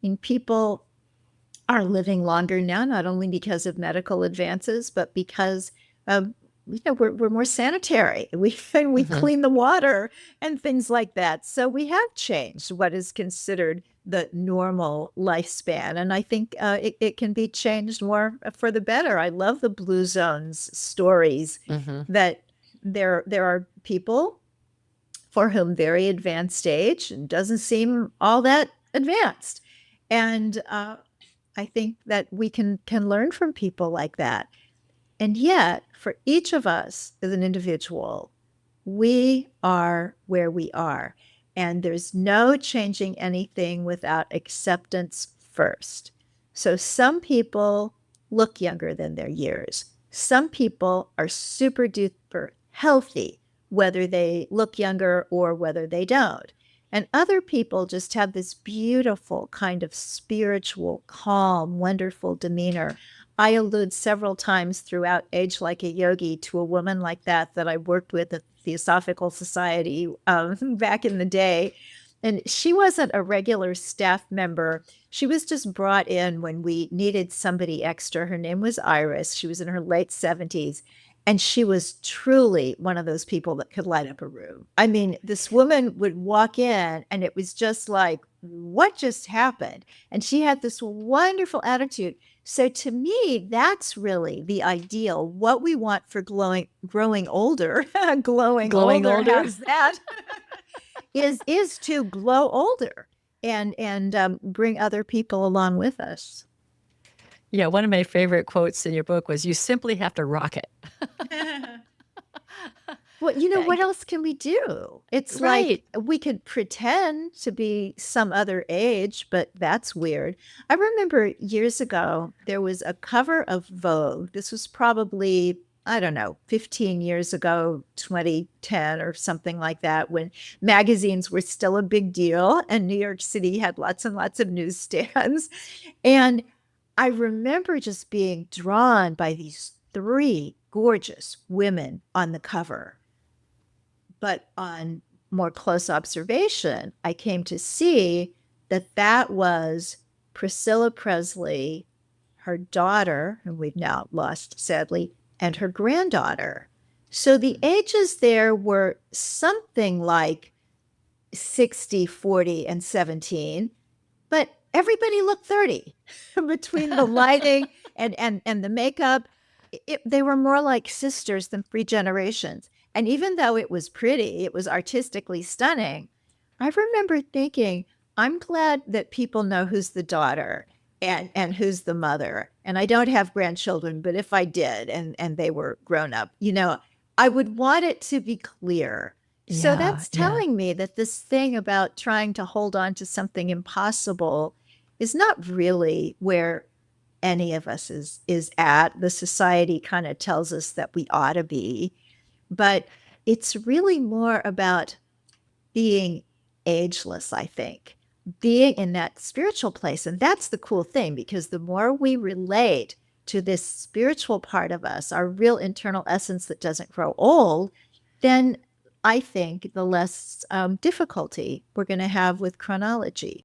And people are living longer now, not only because of medical advances, but because we're more sanitary. We Hmm. clean the water and things like that. So we have changed what is considered the normal lifespan, and I think it can be changed more for the better. I love the Blue Zones stories Hmm. that there are people for whom very advanced age doesn't seem all that advanced, and I think that we can learn from people like that. And yet, for each of us as an individual, we are where we are. And there's no changing anything without acceptance first. So some people look younger than their years. Some people are super duper healthy, whether they look younger or whether they don't. And other people just have this beautiful kind of spiritual, calm, wonderful demeanor. I allude several times throughout Age Like a Yogi to a woman like that I worked with at the Theosophical Society back in the day. And she wasn't a regular staff member. She was just brought in when we needed somebody extra. Her name was Iris. She was in her late 70s. And she was truly one of those people that could light up a room. I mean, this woman would walk in and it was just like, what just happened? And she had this wonderful attitude. So to me, that's really the ideal. What we want for growing older, glowing Glowing older, older. how's that? Is to glow older and bring other people along with us. Yeah, one of my favorite quotes in your book was, "You simply have to rock it." Well, what else can we do? It's like Right. we could pretend to be some other age, but that's weird. I remember years ago, there was a cover of Vogue. This was probably, I don't know, 15 years ago, 2010 or something like that, when magazines were still a big deal and New York City had lots and lots of newsstands. And I remember just being drawn by these three gorgeous women on the cover. But on more close observation, I came to see that that was Priscilla Presley, her daughter, whom we've now lost sadly, and her granddaughter. So the ages there were something like 60, 40, and 17, but everybody looked 30 between the lighting and the makeup. They were more like sisters than three generations. And even though it was pretty, it was artistically stunning. I remember thinking, I'm glad that people know who's the daughter and who's the mother. And I don't have grandchildren, but if I did and they were grown up, I would want it to be clear. So Yeah, that's yeah. telling me that this thing about trying to hold on to something impossible is not really where any of us is at. The society kind of tells us that we ought to be, but it's really more about being ageless, I think, being in that spiritual place. And that's the cool thing, because the more we relate to this spiritual part of us, our real internal essence that doesn't grow old, then I think the less difficulty we're going to have with chronology.